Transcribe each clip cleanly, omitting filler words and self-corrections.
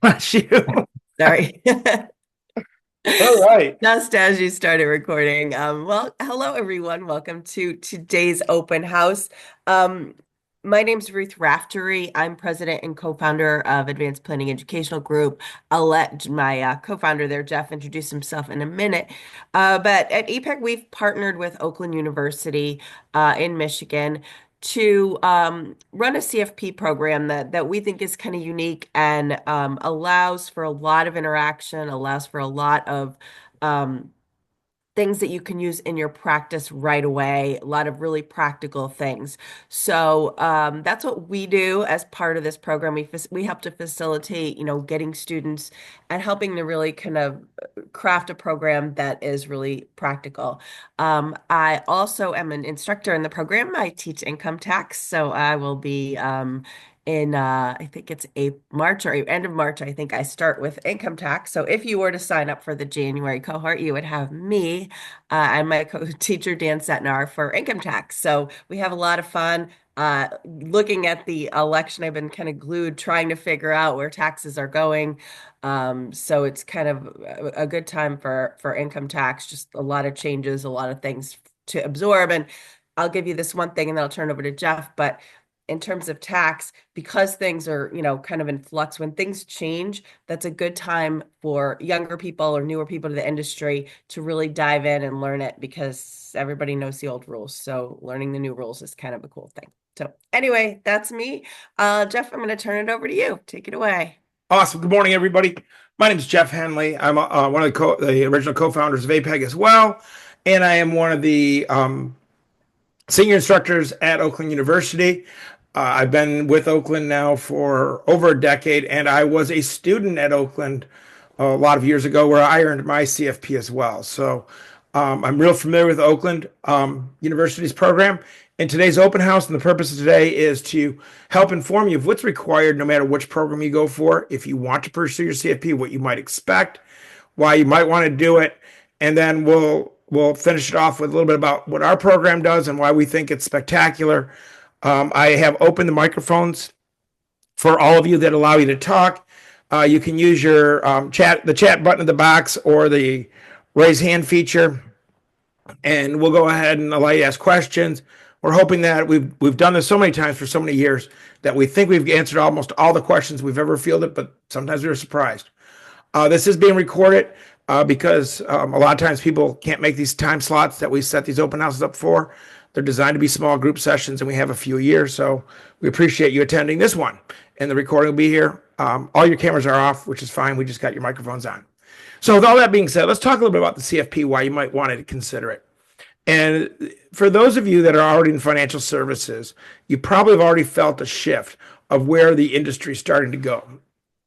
Bless you. Sorry. All right. Just as you started recording. Hello everyone. Welcome to today's open house. Um, my name's Ruth Raftery. I'm president and co-founder of Advanced Planning Educational Group. I'll let my co-founder there, Jeff, introduce himself in a minute. But at APEC, we've partnered with Oakland University in Michigan to run a CFP program that we think is kind of unique and allows for a lot of interaction, allows for a lot of um, things that you can use in your practice right away, a lot of really practical things. So that's what we do as part of this program. We help to facilitate, getting students and helping to really kind of craft a program that is really practical. I also am an instructor in the program. I teach income tax, so I will be in I think it's March or end of March, I think I start with income tax. So if you were to sign up for the January cohort, you would have me and my co-teacher Dan Setnar for income tax. So we have a lot of fun looking at the election. I've been kind of glued trying to figure out where taxes are going. So it's kind of a good time for income tax, just a lot of changes, a lot of things to absorb. And I'll give you this one thing and then I'll turn it over to Jeff. But in terms of tax, because things are, kind of in flux, when things change, that's a good time for younger people or newer people to the industry to really dive in and learn it because everybody knows the old rules. So learning the new rules is kind of a cool thing. So anyway, that's me. Jeff, I'm going to turn it over to you. Take it away. Awesome. Good morning, everybody. My name is Jeff Henley. I'm one of the original co-founders of APEC as well, and I am one of the senior instructors at Oakland University. I've been with Oakland now for over a decade, and I was a student at Oakland a lot of years ago where I earned my CFP as well. So I'm real familiar with Oakland University's program. And today's open house, and the purpose of today is to help inform you of what's required no matter which program you go for. If you want to pursue your CFP, what you might expect, why you might want to do it, and then we'll finish it off with a little bit about what our program does and why we think it's spectacular. I have opened the microphones for all of you that allow you to talk. You can use your the chat button in the box or the raise hand feature, and we'll go ahead and allow you to ask questions. We're hoping that we've done this so many times for so many years that we think we've answered almost all the questions we've ever fielded, but sometimes we're surprised. This is being recorded because a lot of times people can't make these time slots that we set these open houses up for. They're designed to be small group sessions, and we have a few a year, so we appreciate you attending this one. And the recording will be here. All your cameras are off, which is fine. We just got your microphones on. So with all that being said, let's talk a little bit about the CFP, why you might want to consider it. And for those of you that are already in financial services, you probably have already felt a shift of where the industry is starting to go.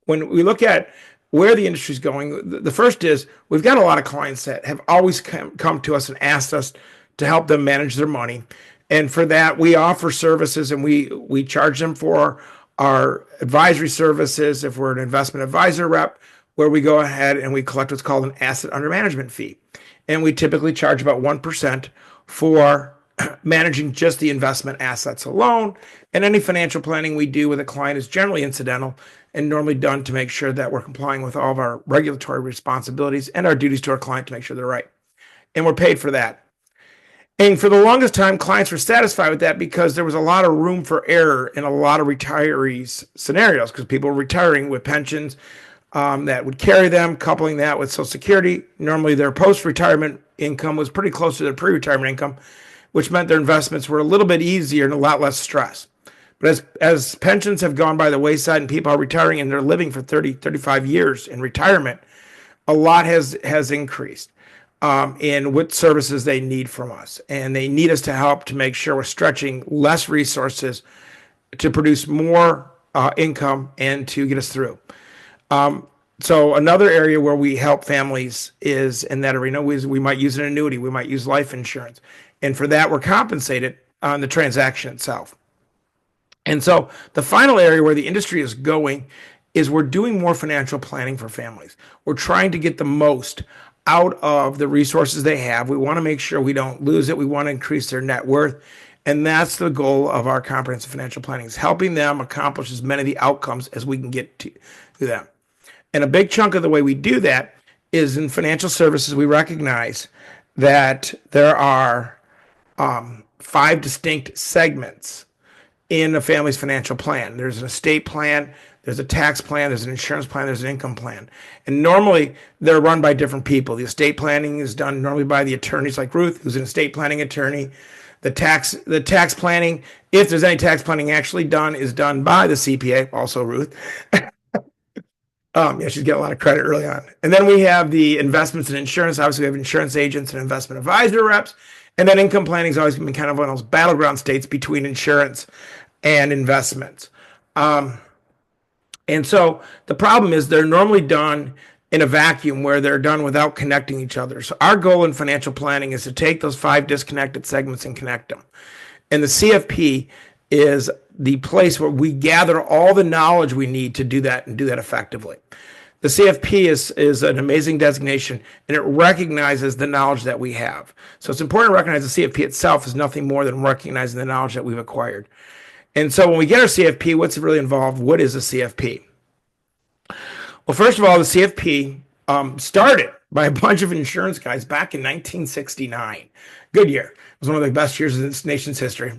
When we look at where the industry is going, the first is we've got a lot of clients that have always come to us and asked us to help them manage their money. And for that, we offer services and we charge them for our advisory services if we're an investment advisor rep, where we go ahead and we collect what's called an asset under management fee. And we typically charge about 1% for managing just the investment assets alone. And any financial planning we do with a client is generally incidental and normally done to make sure that we're complying with all of our regulatory responsibilities and our duties to our client to make sure they're right. And we're paid for that. And for the longest time, clients were satisfied with that because there was a lot of room for error in a lot of retirees scenarios because people were retiring with pensions that would carry them, coupling that with Social Security. Normally, their post-retirement income was pretty close to their pre-retirement income, which meant their investments were a little bit easier and a lot less stress. But as pensions have gone by the wayside and people are retiring and they're living for 30, 35 years in retirement, a lot has increased in what services they need from us. And they need us to help to make sure we're stretching less resources to produce more income and to get us through. So another area where we help families is in that arena. We might use an annuity, we might use life insurance, and for that we're compensated on the transaction itself. And so the final area where the industry is going is we're doing more financial planning for families. We're trying to get the most out of the resources they have. We want to make sure we don't lose it. We want to increase their net worth. And that's the goal of our comprehensive financial planning is helping them accomplish as many of the outcomes as we can get to them. And a big chunk of the way we do that is in financial services, we recognize that there are five distinct segments in a family's financial plan. There's an estate plan, there's a tax plan, there's an insurance plan, there's an income plan. And normally they're run by different people. The estate planning is done normally by the attorneys like Ruth, who's an estate planning attorney. The tax planning, if there's any tax planning actually done, is done by the CPA, also Ruth. Yeah, she's getting a lot of credit early on. And then we have the investments and insurance. Obviously, we have insurance agents and investment advisor reps. And then income planning has always been kind of one of those battleground states between insurance and investments. Um, and so the problem is they're normally done in a vacuum where they're done without connecting each other. So our goal in financial planning is to take those five disconnected segments and connect them. And the CFP is the place where we gather all the knowledge we need to do that and do that effectively. The CFP is an amazing designation and it recognizes the knowledge that we have. So it's important to recognize the CFP itself is nothing more than recognizing the knowledge that we've acquired. And so when we get our CFP, what's really involved? What is a CFP? Well, first of all, the CFP started by a bunch of insurance guys back in 1969. Good year. It was one of the best years in this nation's history.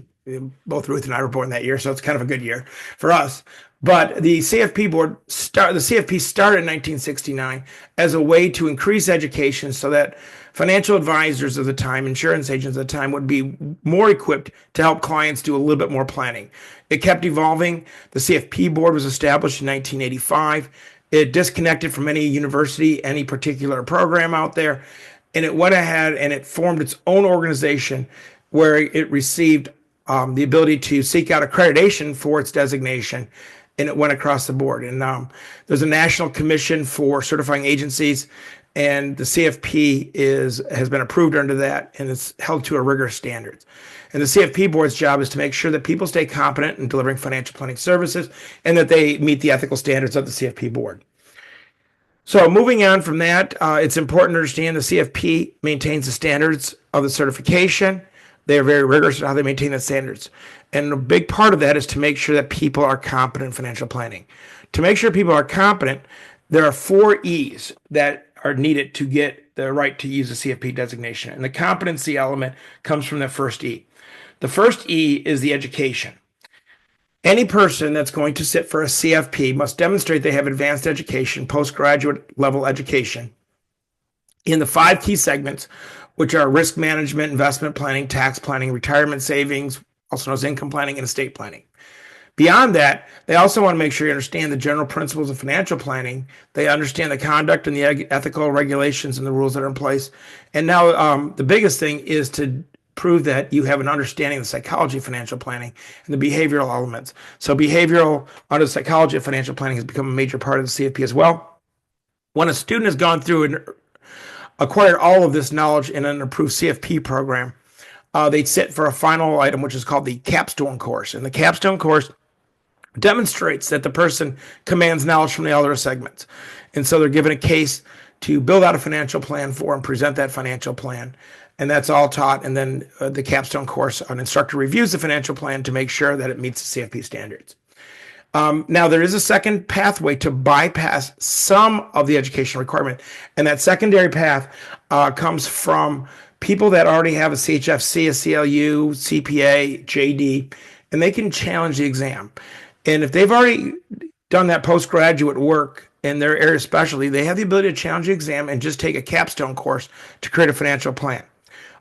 Both Ruth and I were born that year, so it's kind of a good year for us. But the CFP started in 1969 as a way to increase education so that financial advisors of the time, insurance agents at the time, would be more equipped to help clients do a little bit more planning. It kept evolving. The CFP board was established in 1985. It disconnected from any university, any particular program out there, and it went ahead and it formed its own organization where it received the ability to seek out accreditation for its designation, and it went across the board. And there's a national commission for certifying agencies, and the CFP has been approved under that, and it's held to a rigorous standards. And the CFP board's job is to make sure that people stay competent in delivering financial planning services and that they meet the ethical standards of the CFP board. So moving on from that, it's important to understand the CFP maintains the standards of the certification. They are very rigorous in how they maintain the standards. And a big part of that is to make sure that people are competent in financial planning. To make sure people are competent, there are 4 E's that are needed to get the right to use the CFP designation. And the competency element comes from the first E. The first E is the education. Any person that's going to sit for a CFP must demonstrate they have advanced education, postgraduate level education in the 5 key segments, which are risk management, investment planning, tax planning, retirement savings, also known as income planning, and estate planning. Beyond that, they also want to make sure you understand the general principles of financial planning. They understand the conduct and the ethical regulations and the rules that are in place. And now the biggest thing is to prove that you have an understanding of the psychology of financial planning and the behavioral elements. So behavioral under the psychology of financial planning has become a major part of the CFP as well. When a student has gone through and acquired all of this knowledge in an approved CFP program, they sit for a final item, which is called the capstone course. And the capstone course demonstrates that the person commands knowledge from the other segments. And so they're given a case to build out a financial plan for and present that financial plan. And that's all taught. And then the capstone course, an instructor reviews the financial plan to make sure that it meets the CFP standards. Now, there is a second pathway to bypass some of the education requirement. And that secondary path comes from people that already have a CHFC, a CLU, CPA, JD, and they can challenge the exam. And if they've already done that postgraduate work in their area of specialty, they have the ability to challenge the exam and just take a capstone course to create a financial plan.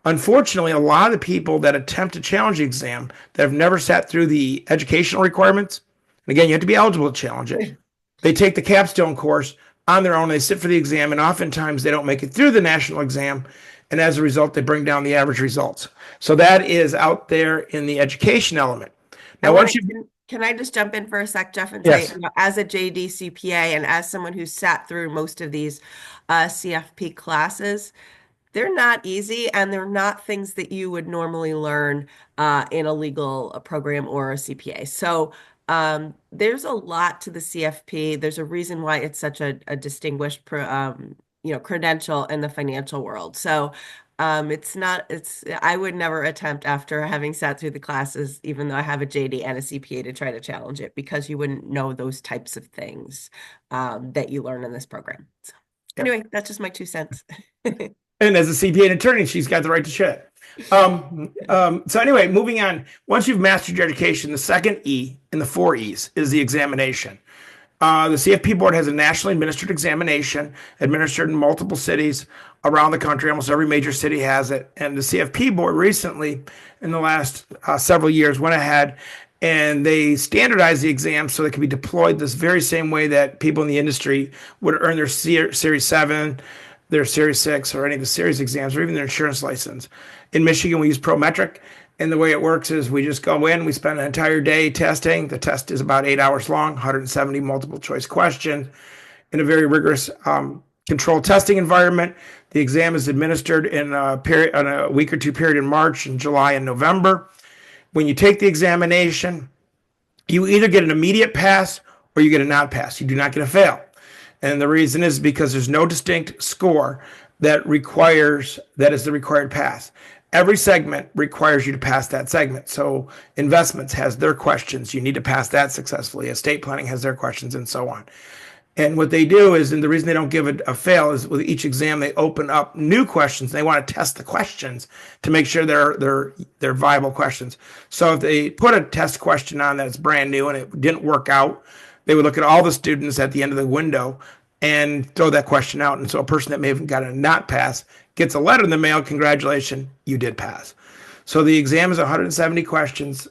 Unfortunately, a lot of the people that attempt to challenge the exam that have never sat through the educational requirements, and again, you have to be eligible to challenge it, they take the capstone course on their own, they sit for the exam, and oftentimes they don't make it through the national exam, and as a result, they bring down the average results. So that is out there in the education element. Now, can I just jump in for a sec, Jeff, and yes. say, as a JD CPA and as someone who's sat through most of these CFP classes, they're not easy and they're not things that you would normally learn in a legal program or a CPA. So there's a lot to the CFP. There's a reason why it's such a distinguished credential in the financial world. So It's not, I would never attempt after having sat through the classes, even though I have a JD and a CPA to try to challenge it because you wouldn't know those types of things that you learn in this program. So Yep. anyway, that's just my 2 cents. And as a CPA and attorney, she's got the right to shit. So anyway, moving on. Once you've mastered your education, the second E in the 4 E's is the examination. The CFP board has a nationally administered examination administered in multiple cities around the country. Almost every major city has it. And the CFP board recently, in the last several years, went ahead and they standardized the exam so they could be deployed this very same way that people in the industry would earn their Series 7, their Series 6, or any of the series exams, or even their insurance license. In Michigan, we use Prometric. And the way it works is we just go in, we spend an entire day testing. The test is about 8 hours long, 170 multiple choice questions in a very rigorous controlled testing environment. The exam is administered in a week or two period in March and July and November. When you take the examination, you either get an immediate pass or you get a not pass. You do not get a fail. And the reason is because there's no distinct score that is the required pass. Every segment requires you to pass that segment. So investments has their questions. You need to pass that successfully. Estate planning has their questions and so on. And what they do is, and the reason they don't give it a fail is with each exam, they open up new questions. They want to test the questions to make sure they're viable questions. So if they put a test question on that's brand new and it didn't work out, they would look at all the students at the end of the window and throw that question out. And so a person that may have got a not pass gets a letter in the mail, congratulations, you did pass. So the exam is 170 questions.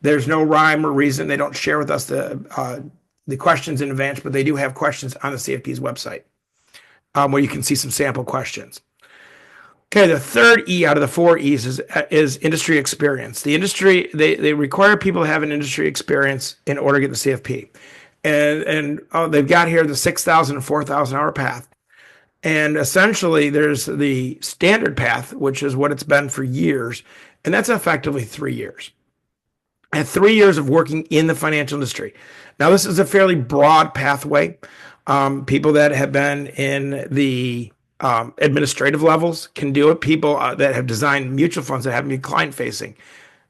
There's no rhyme or reason. They don't share with us the questions in advance, but they do have questions on the CFP's website where you can see some sample questions. Okay, the third E out of the 4 E's is industry experience. The industry, they require people to have an industry experience in order to get the CFP. And they've got here the 6,000 and 4,000 hour path. And essentially, there's the standard path, which is what it's been for years, and that's effectively 3 years. And 3 years of working in the financial industry. Now, this is a fairly broad pathway. People that have been in the administrative levels can do it. People that have designed mutual funds that haven't been client-facing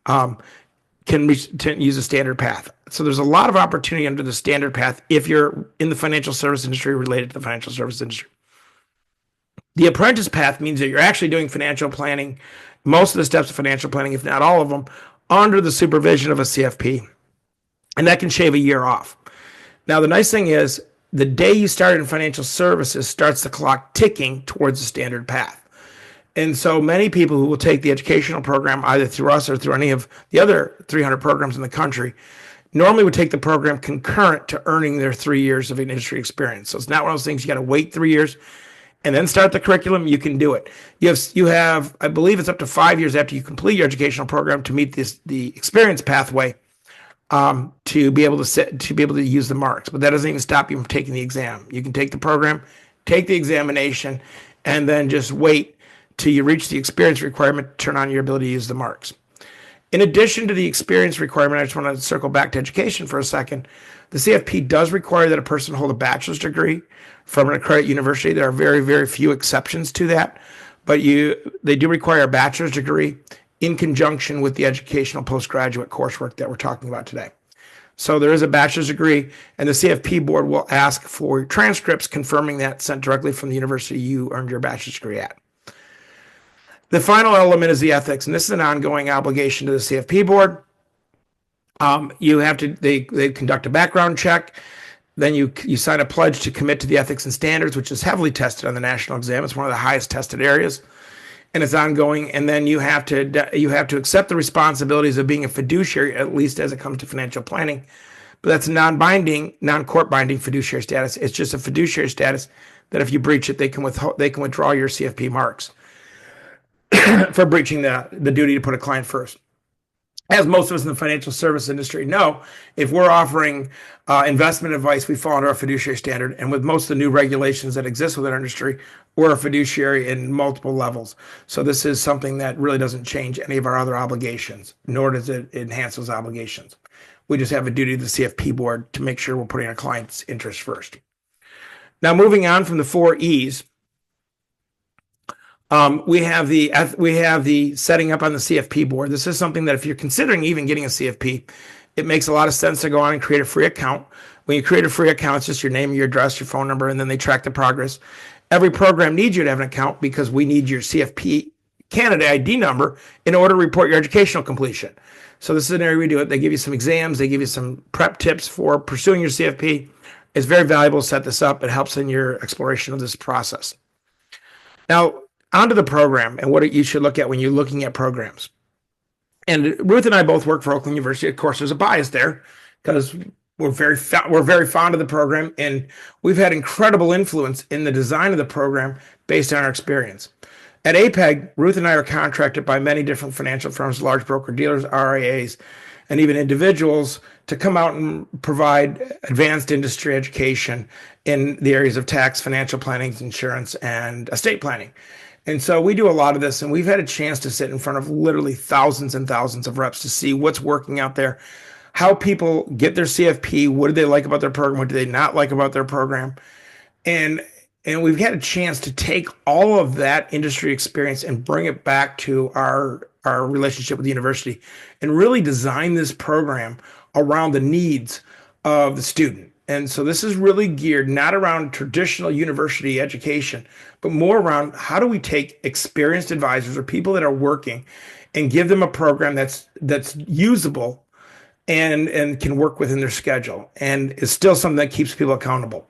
can use a standard path. So there's a lot of opportunity under the standard path if you're in the financial service industry related to the financial service industry. The apprentice path means that you're actually doing financial planning, most of the steps of financial planning, if not all of them, under the supervision of a CFP. And that can shave a year off. Now, the nice thing is the day you start in financial services starts the clock ticking towards the standard path. And so many people who will take the educational program, either through us or through any of the other 300 programs in the country, normally would take the program concurrent to earning their 3 years of industry experience. So it's not one of those things you got to wait 3 years and then start the curriculum. You can do it. You have, I believe it's up to 5 years after you complete your educational program to meet the experience pathway to be able to use the marks. But that doesn't even stop you from taking the exam. You can take the program, take the examination, and then just wait till you reach the experience requirement to turn on your ability to use the marks. In addition to the experience requirement, I just want to circle back to education for a second. The CFP does require that a person hold a bachelor's degree from an accredited university. There are very, very few exceptions to that, but they do require a bachelor's degree in conjunction with the educational postgraduate coursework that we're talking about today. So there is a bachelor's degree, and the CFP board will ask for transcripts confirming that sent directly from the university you earned your bachelor's degree at. The final element is the ethics, and this is an ongoing obligation to the CFP board. They conduct a background check. Then you sign a pledge to commit to the ethics and standards, which is heavily tested on the national exam. It's one of the highest tested areas, and it's ongoing. And then you have to accept the responsibilities of being a fiduciary, at least as it comes to financial planning. But that's a non-binding, non-court binding fiduciary status. It's just a fiduciary status that if you breach it, they can withdraw your CFP marks for breaching the duty to put a client first. As most of us in the financial service industry know, if we're offering investment advice, we fall under a fiduciary standard. And with most of the new regulations that exist within our industry, we're a fiduciary in multiple levels. So this is something that really doesn't change any of our other obligations, nor does it enhance those obligations. We just have a duty to the CFP board to make sure we're putting our clients' interests first. Now, moving on from the 4 E's, We have the setting up on the CFP board. This is something that if you're considering even getting a CFP, it makes a lot of sense to go on and create a free account. When you create a free account, it's just your name, your address, your phone number, and then they track the progress. Every program needs you to have an account because we need your CFP candidate ID number in order to report your educational completion. So this is an area we do it. They give you some exams, they give you some prep tips for pursuing your CFP. It's very valuable to set this up. It helps in your exploration of this process. Now, onto the program and what you should look at when you're looking at programs. And Ruth and I both work for Oakland University. Of course, there's a bias there because we're very fond of the program, and we've had incredible influence in the design of the program based on our experience. At APEG, Ruth and I are contracted by many different financial firms, large broker dealers, RIAs, and even individuals to come out and provide advanced industry education in the areas of tax, financial planning, insurance, and estate planning. And so we do a lot of this, and we've had a chance to sit in front of literally thousands and thousands of reps to see what's working out there, how people get their CFP, what do they like about their program, what do they not like about their program. And we've had a chance to take all of that industry experience and bring it back to our relationship with the university and really design this program around the needs of the student. And so this is really geared not around traditional university education, but more around how do we take experienced advisors or people that are working and give them a program that's usable and can work within their schedule and is still something that keeps people accountable.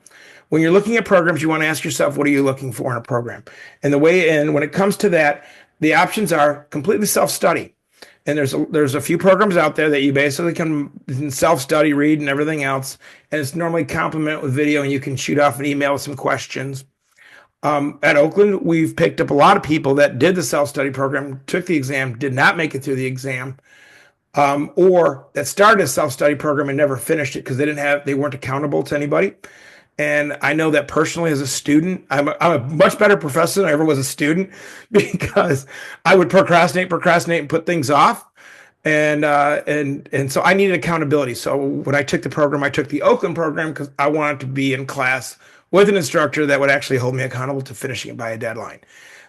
When you're looking at programs, you want to ask yourself, what are you looking for in a program? And when it comes to that, the options are completely self-study. And there's a few programs out there that you basically can self-study, read, and everything else. And it's normally complemented with video, and you can shoot off an email with some questions. At Oakland, we've picked up a lot of people that did the self-study program, took the exam, did not make it through the exam, or that started a self-study program and never finished it because they weren't accountable to anybody. And I know that personally as a student, I'm a much better professor than I ever was a student because I would procrastinate and put things off. And so I needed accountability. So when I took the program, I took the Oakland program because I wanted to be in class with an instructor that would actually hold me accountable to finishing it by a deadline.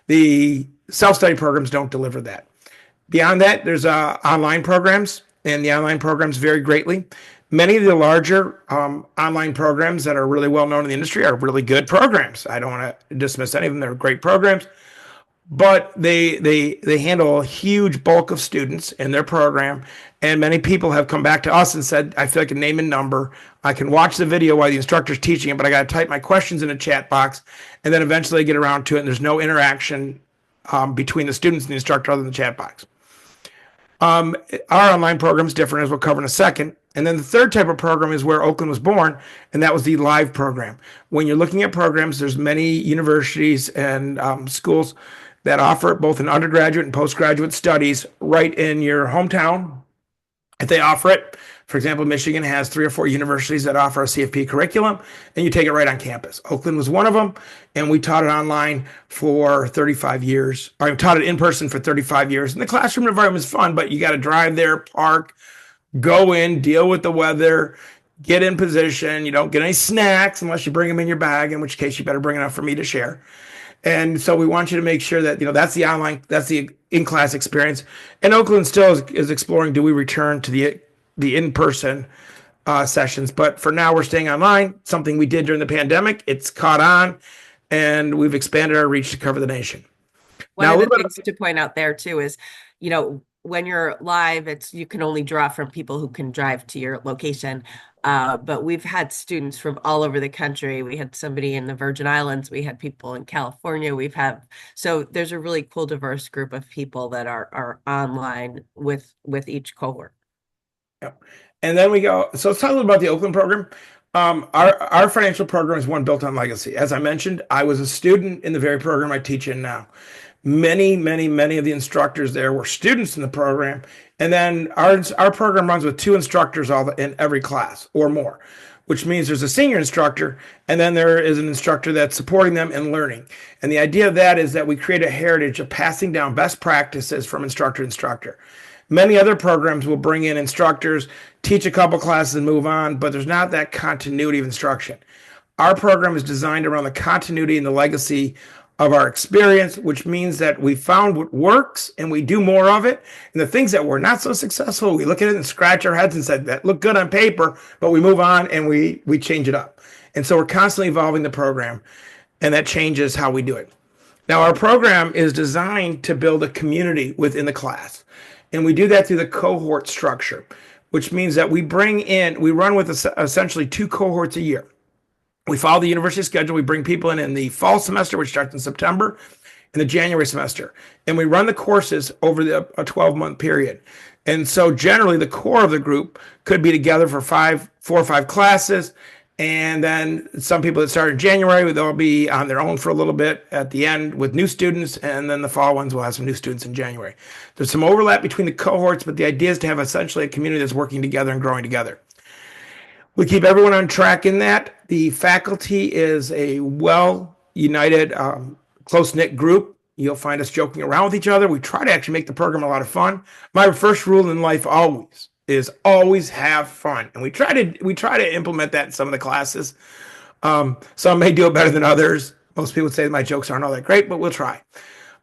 The self-study programs don't deliver that. Beyond that, there's online programs, and the online programs vary greatly. Many of the larger online programs that are really well known in the industry are really good programs. I don't want to dismiss any of them. They're great programs, but they handle a huge bulk of students in their program. And many people have come back to us and said, I feel like a name and number. I can watch the video while the instructor's teaching it, but I got to type my questions in a chat box, and then eventually get around to it. And there's no interaction between the students and the instructor other than the chat box. Our online program is different, as we'll cover in a second. And then the third type of program is where Oakland was born, and that was the live program. When you're looking at programs, there's many universities and schools that offer both an undergraduate and postgraduate studies right in your hometown. If they offer it, for example, Michigan has 3 or 4 universities that offer a CFP curriculum, and you take it right on campus. Oakland was one of them, and we taught it online for 35 years. Or I taught it in person for 35 years. And the classroom environment is fun, but you got to drive there, park, go in, deal with the weather, get in position. You don't get any snacks unless you bring them in your bag, in which case you better bring enough for me to share. And so we want you to make sure that, that's the in-class experience. And Oakland still is exploring, do we return to the in-person sessions? But for now, we're staying online, something we did during the pandemic. It's caught on, and we've expanded our reach to cover the nation. One of the things to point out there too is, when you're live, you can only draw from people who can drive to your location. But we've had students from all over the country. We had somebody in the Virgin Islands. We had people in California. So there's a really cool, diverse group of people that are online with each cohort. Yeah. And then we go, so let's talk a little about the Oakland program. Our financial program is one built on legacy. As I mentioned, I was a student in the very program I teach in now. Many of the instructors there were students in the program. And then our program runs with 2 instructors in every class or more, which means there's a senior instructor, and then there is an instructor that's supporting them and learning. And the idea of that is that we create a heritage of passing down best practices from instructor to instructor. Many other programs will bring in instructors, teach a couple classes and move on, but there's not that continuity of instruction. Our program is designed around the continuity and the legacy of our experience, which means that we found what works and we do more of it. And the things that were not so successful, we look at it and scratch our heads and say, that look good on paper, but we move on and we change it up. And so we're constantly evolving the program, and that changes how we do it. Now, our program is designed to build a community within the class, and we do that through the cohort structure, which means that we run with essentially 2 cohorts a year. We follow the university schedule. We bring people in the fall semester, which starts in September, and the January semester. And we run the courses over a 12-month period. And so generally the core of the group could be together for 4 or 5 classes. And then some people that start in January, they'll be on their own for a little bit at the end with new students. And then the fall ones will have some new students in January. There's some overlap between the cohorts, but the idea is to have essentially a community that's working together and growing together. We keep everyone on track in that. The faculty is a well-united, close-knit group. You'll find us joking around with each other. We try to actually make the program a lot of fun. My first rule in life always have fun. And we try to implement that in some of the classes. Some may do it better than others. Most people would say my jokes aren't all that great, but we'll try.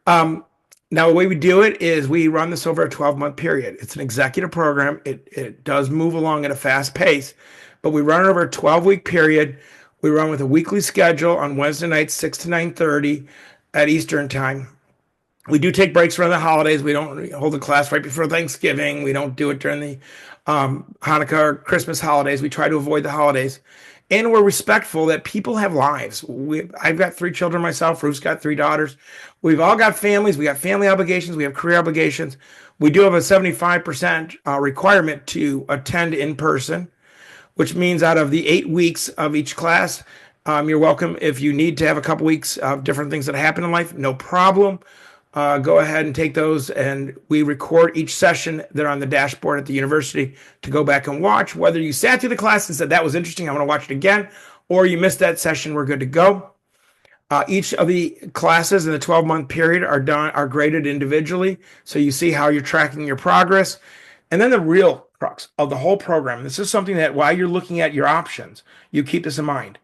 Now, the way we do it is we run this over a 12-month period. It's an executive program. It does move along at a fast pace, but we run it over a 12-week period. We run with a weekly schedule on Wednesday nights, 6 to 9:30 at Eastern time. We do take breaks around the holidays. We don't hold a class right before Thanksgiving. We don't do it during the Hanukkah or Christmas holidays. We try to avoid the holidays. And we're respectful that people have lives. I've got 3 children myself. Ruth's got 3 daughters. We've all got families. We got family obligations. We have career obligations. We do have a 75% requirement to attend in person, which means out of the 8 weeks of each class, you're welcome. If you need to have a couple weeks of different things that happen in life, no problem. Go ahead and take those, and we record each session. They're on the dashboard at the university to go back and watch. Whether you sat through the class and said, that was interesting, I want to watch it again, or you missed that session, we're good to go. Each of the classes in the 12-month period are graded individually, so you see how you're tracking your progress. And then the real crux of the whole program, this is something that while you're looking at your options, you keep this in mind.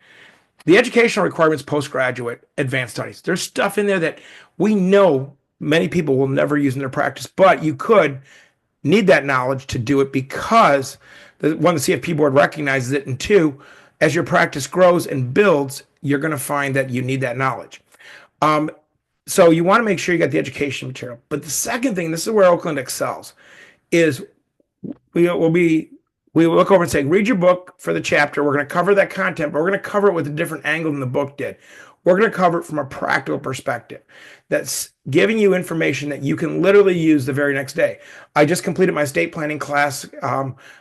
The educational requirements postgraduate advanced studies. There's stuff in there that we know many people will never use in their practice, but you could need that knowledge to do it because one, the CFP board recognizes it, and 2, as your practice grows and builds, you're going to find that you need that knowledge. So you want to make sure you got the education material. But the second thing, this is where Oakland excels, is we look over and say, read your book for the chapter. We're going to cover that content, but we're going to cover it with a different angle than the book did. We're going to cover it from a practical perspective that's giving you information that you can literally use the very next day. I just completed my estate planning class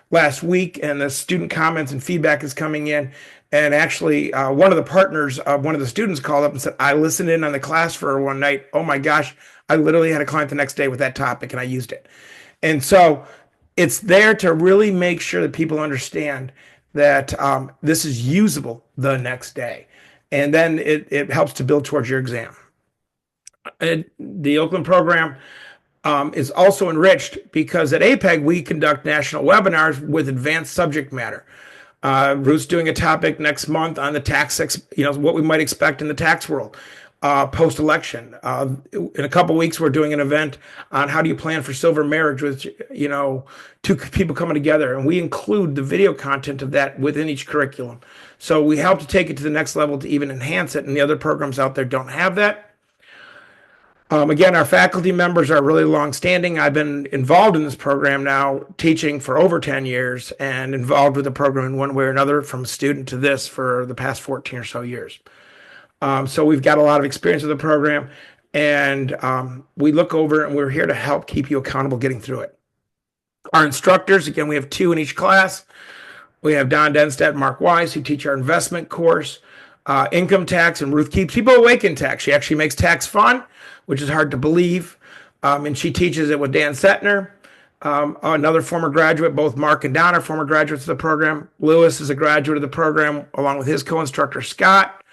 last week, and the student comments and feedback is coming in. And actually, one of the partners of one of the students called up and said, I listened in on the class for one night. Oh my gosh, I literally had a client the next day with that topic, and I used it. And so it's there to really make sure that people understand that this is usable the next day. And then it helps to build towards your exam. The Oakland program is also enriched because at APEG, we conduct national webinars with advanced subject matter. Ruth's doing a topic next month on the tax, what we might expect in the tax world post-election. In a couple weeks, we're doing an event on how do you plan for silver marriage with, 2 people coming together. And we include the video content of that within each curriculum. So we help to take it to the next level to even enhance it. And the other programs out there don't have that. Again, our faculty members are really long-standing. I've been involved in this program now, teaching for over 10 years and involved with the program in one way or another from student to this for the past 14 or so years. So we've got a lot of experience with the program, and we look over and we're here to help keep you accountable getting through it. Our instructors, again, we have 2 in each class. We have Don Denstedt and Mark Wise, who teach our investment course, income tax, and Ruth keeps people awake in tax. She actually makes tax fun, which is hard to believe. And she teaches it with Dan Setner, another former graduate. Both Mark and Don are former graduates of the program. Lewis is a graduate of the program, along with his co-instructor, Scott.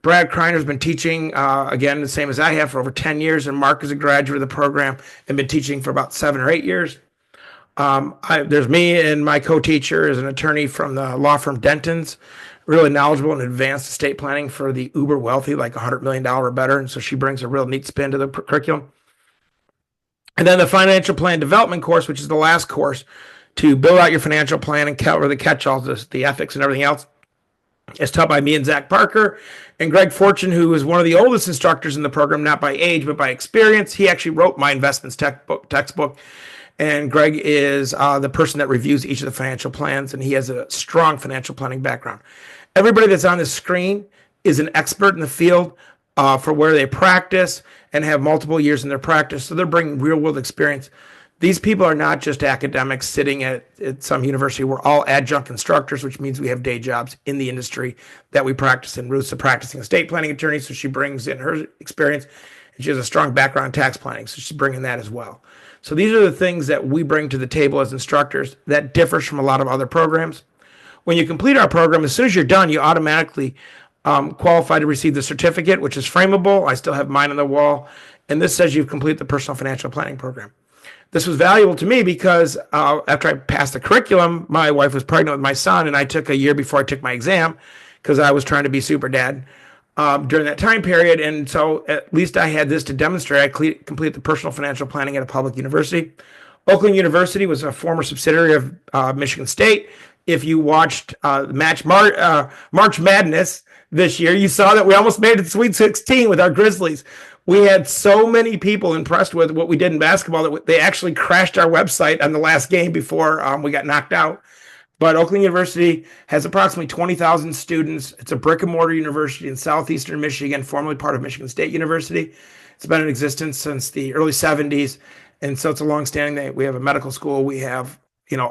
Brad Kreiner's been teaching, again, the same as I have, for over 10 years, and Mark is a graduate of the program and been teaching for about 7 or 8 years. There's me, and my co-teacher is an attorney from the law firm Denton's. really knowledgeable in advanced estate planning for the uber wealthy, like $100 million or better. And so she brings a real neat spin to the curriculum. And then the financial plan development course, which is the last course to build out your financial plan and cover the catch-alls, the ethics and everything else. It's taught by me and Zach Parker and Greg Fortune, who is one of the oldest instructors in the program, not by age, but by experience. He actually wrote my investments textbook. And Greg is the person that reviews each of the financial plans, and he has a strong financial planning background. Everybody that's on this screen is an expert in the field for where they practice and have multiple years in their practice. So they're bringing real world experience. These people are not just academics sitting at some university. We're all adjunct instructors, which means we have day jobs in the industry that we practice in. Ruth's a practicing estate planning attorney, so she brings in her experience. And she has a strong background in tax planning, so she's bringing that as well. So these are the things that we bring to the table as instructors that differs from a lot of other programs. When you complete our program, as soon as you're done, you automatically qualify to receive the certificate, which is frameable. I still have mine on the wall. And this says you've completed the personal financial planning program. This was valuable to me because after I passed the curriculum, my wife was pregnant with my son, and I took a year before I took my exam because I was trying to be super dad during that time period. And so at least I had this to demonstrate. I completed the personal financial planning at a public university. Oakland University was a former subsidiary of Michigan State. If you watched March Madness this year, you saw that we almost made it to Sweet 16 with our Grizzlies. We had so many people impressed with what we did in basketball that they actually crashed our website on the last game before we got knocked out. But Oakland University has approximately 20,000 students. It's a brick and mortar university in southeastern Michigan, formerly part of Michigan State University. It's been in existence since the early 70s. And so it's a longstanding. We have a medical school. We have,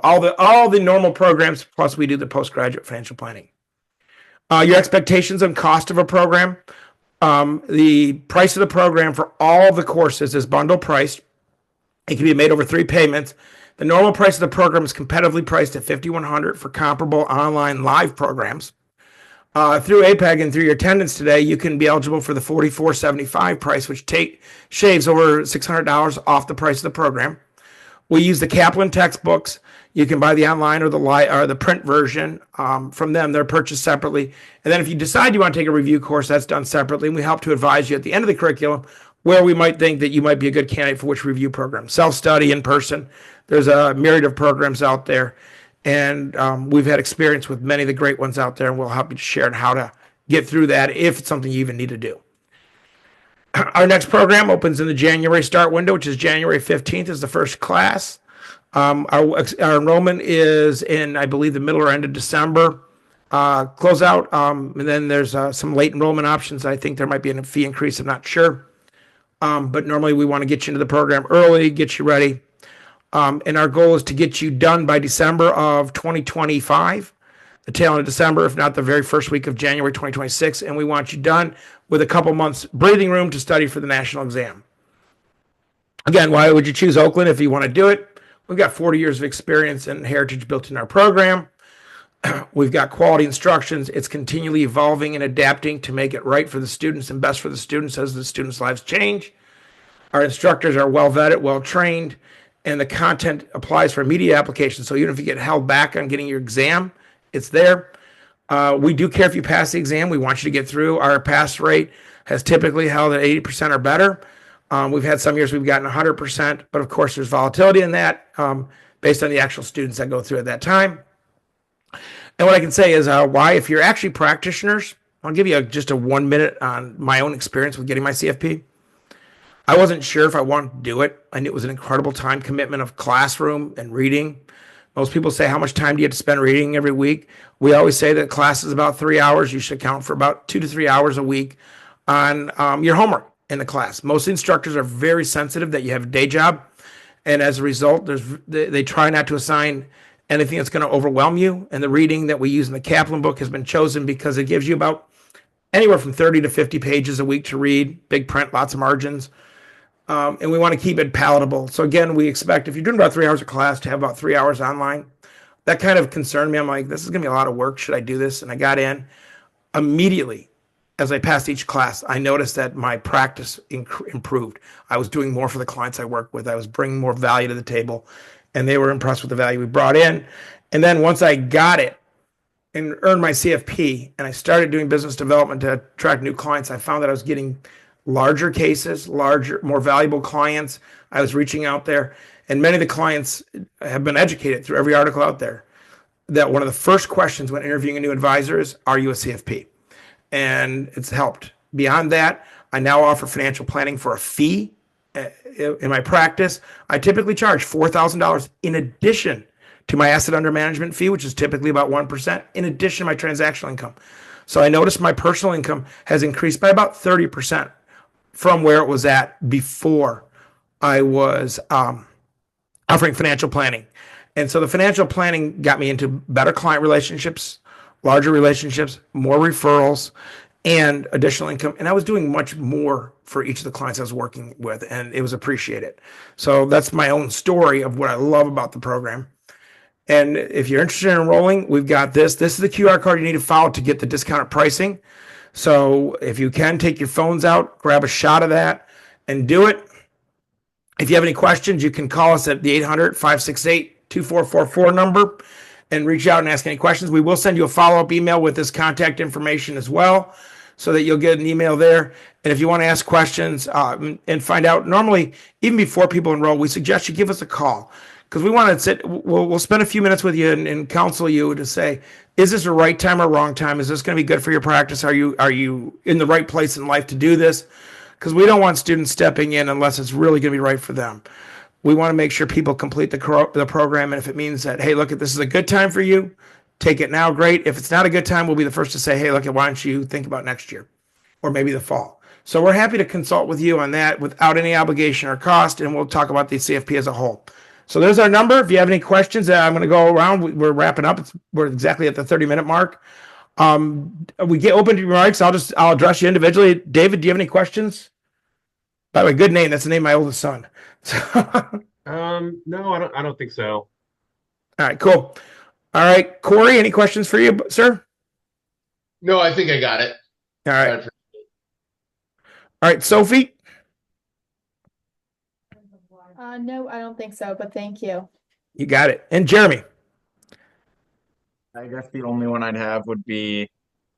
all the normal programs, plus we do the postgraduate financial planning. Your expectations on cost of a program. The price of the program for all the courses is bundle priced. It can be made over 3 payments. The normal price of the program is competitively priced at $5,100 for comparable online live programs. Through APEG and through your attendance today, you can be eligible for the $44.75 price, which shaves over $600 off the price of the program. We use the Kaplan textbooks. You can buy the online or the print version from them. They're purchased separately. And then if you decide you want to take a review course, that's done separately. And we help to advise you at the end of the curriculum where we might think that you might be a good candidate for which review program. Self-study, in person. There's a myriad of programs out there. And we've had experience with many of the great ones out there, and we'll help you to share how to get through that if it's something you even need to do. Our next program opens in the January start window, which is January 15th is the first class. Our enrollment is in, I believe, the middle or end of December. Closeout, and then there's some late enrollment options. I think there might be a fee increase. I'm not sure. But normally we want to get you into the program early, get you ready. And our goal is to get you done by December of 2025, the tail end of December, if not the very first week of January 2026. And we want you done with a couple months breathing room to study for the national exam. Again, why would you choose Oakland if you want to do it? We've got 40 years of experience and heritage built in our program. We've got quality instructions. It's continually evolving and adapting to make it right for the students and best for the students as the students' lives change. Our instructors are well vetted, well trained, and the content applies for immediate application. So even if you get held back on getting your exam, it's there. We do care if you pass the exam. We want you to get through. Our pass rate has typically held at 80% or better. We've had some years we've gotten 100%, but of course there's volatility in that based on the actual students that go through at that time. And what I can say is why, if you're actually practitioners, I'll give you just a 1 minute on my own experience with getting my CFP. I wasn't sure if I wanted to do it. I knew it was an incredible time commitment of classroom and reading. Most people say, how much time do you have to spend reading every week? We always say that class is about 3 hours. You should account for about 2 to 3 hours a week on your homework in the class. Most instructors are very sensitive that you have a day job. And as a result, they try not to assign anything that's going to overwhelm you. And the reading that we use in the Kaplan book has been chosen because it gives you about anywhere from 30 to 50 pages a week to read, big print, lots of margins. And we want to keep it palatable. So again, we expect if you're doing about 3 hours of class to have about 3 hours online. That kind of concerned me. I'm like, this is going to be a lot of work. Should I do this? And I got in. Immediately, as I passed each class, I noticed that my practice improved. I was doing more for the clients I work with. I was bringing more value to the table, and they were impressed with the value we brought in. And then once I got it, and earned my CFP and I started doing business development to attract new clients, I found that I was getting larger cases, larger, more valuable clients. I was reaching out there, and many of the clients have been educated through every article out there that one of the first questions when interviewing a new advisor is, are you a CFP? And it's helped. Beyond that, I now offer financial planning for a fee in my practice. I typically charge $4,000 in addition to my asset under management fee, which is typically about 1%, in addition to my transactional income. So I noticed my personal income has increased by about 30% from where it was at before I was offering financial planning. And so the financial planning got me into better client relationships, larger relationships, more referrals, and additional income. And I was doing much more for each of the clients I was working with, and it was appreciated. So that's my own story of what I love about the program. And if you're interested in enrolling, we've got this. This is the QR code you need to follow to get the discounted pricing. So if you can, take your phones out, grab a shot of that, and do it. If you have any questions, you can call us at the 800-568-2444 number and reach out and ask any questions. We will send you a follow-up email with this contact information as well so that you'll get an email there. And if you want to ask questions and find out, normally, even before people enroll, we suggest you give us a call because we want to sit, we'll spend a few minutes with you and counsel you to say, is this the right time or wrong time? Is this going to be good for your practice? Are you in the right place in life to do this? Because we don't want students stepping in unless it's really going to be right for them. We want to make sure people complete the program. And if it means that, hey, look, this is a good time for you, take it now, great. If it's not a good time, we'll be the first to say, hey, look, why don't you think about next year or maybe the fall? So we're happy to consult with you on that without any obligation or cost, and we'll talk about the CFP as a whole. So there's our number. If you have any questions, I'm going to go around. We're wrapping up. We're exactly at the 30-minute mark. We get open to your mics. I'll address you individually. David, do you have any questions? By the way, good name. That's the name of my oldest son. No, I don't think so. All right, cool. All right, Corey, any questions for you, sir? No, I think I got it. All right. All right, Sophie? No, I don't think so, but thank you. You got it. And Jeremy? I guess the only one I'd have would be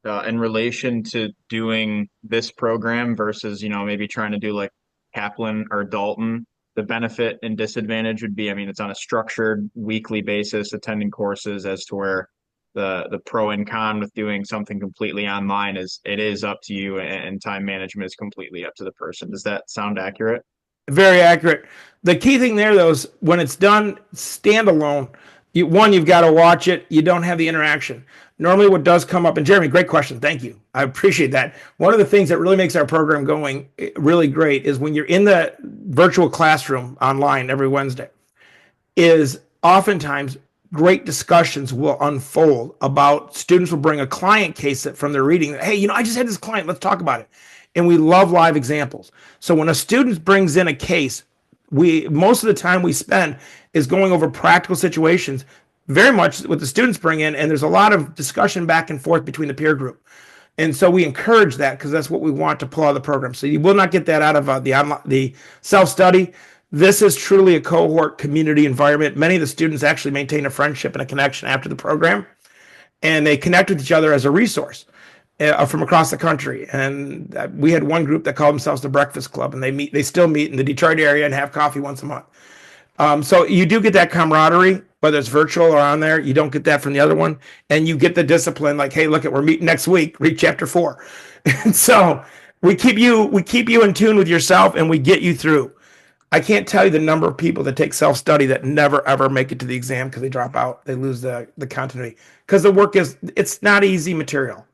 in relation to doing this program versus, maybe trying to do like Kaplan or Dalton. The benefit and disadvantage would be, it's on a structured weekly basis, attending courses as to where the pro and con with doing something completely online it is up to you and time management is completely up to the person. Does that sound accurate? Very accurate. The key thing there, though, is when it's done standalone, you've got to watch it. You don't have the interaction. Normally what does come up, and Jeremy, great question. Thank you. I appreciate that. One of the things that really makes our program going really great is when you're in the virtual classroom online every Wednesday, is oftentimes great discussions will unfold about students will bring a client case from their reading. Hey, I just had this client. Let's talk about it. And we love live examples. So when a student brings in a case, most of the time we spend is going over practical situations, very much what the students bring in, and there's a lot of discussion back and forth between the peer group. And so we encourage that because that's what we want to pull out of the program. So you will not get that out of the self-study. This is truly a cohort community environment. Many of the students actually maintain a friendship and a connection after the program, and they connect with each other as a resource from across the country. And we had one group that called themselves the Breakfast Club, and they still meet in the Detroit area and have coffee once a month. So you do get that camaraderie, whether it's virtual or on there. You don't get that from the other one. And you get the discipline like, hey, look, we're meeting next week, read chapter 4. And so we keep you in tune with yourself, and we get you through. I can't tell you the number of people that take self-study that never, ever make it to the exam because they drop out. They lose the continuity. Because the work it's not easy material.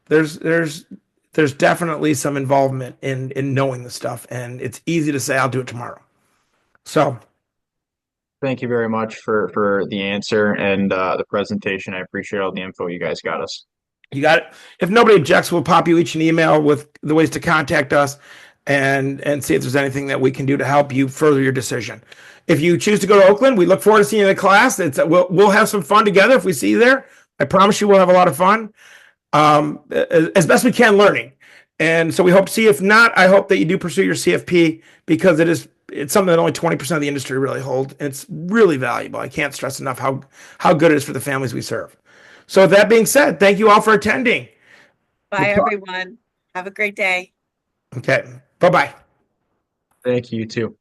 There's definitely some involvement in knowing the stuff, and it's easy to say, I'll do it tomorrow. So thank you very much for the answer and the presentation. I appreciate all the info you guys got us. You got it. If nobody objects, we'll pop you each an email with the ways to contact us and see if there's anything that we can do to help you further your decision. If you choose to go to Oakland, we look forward to seeing you in the class. We'll have some fun together if we see you there. I promise you we'll have a lot of fun. As best we can learning. And so we hope to see you. If not, I hope that you do pursue your CFP because it's something that only 20% of the industry really hold. And it's really valuable. I can't stress enough how good it is for the families we serve. So with that being said, thank you all for attending. Bye, everyone. Have a great day. Okay. Bye-bye. Thank you too.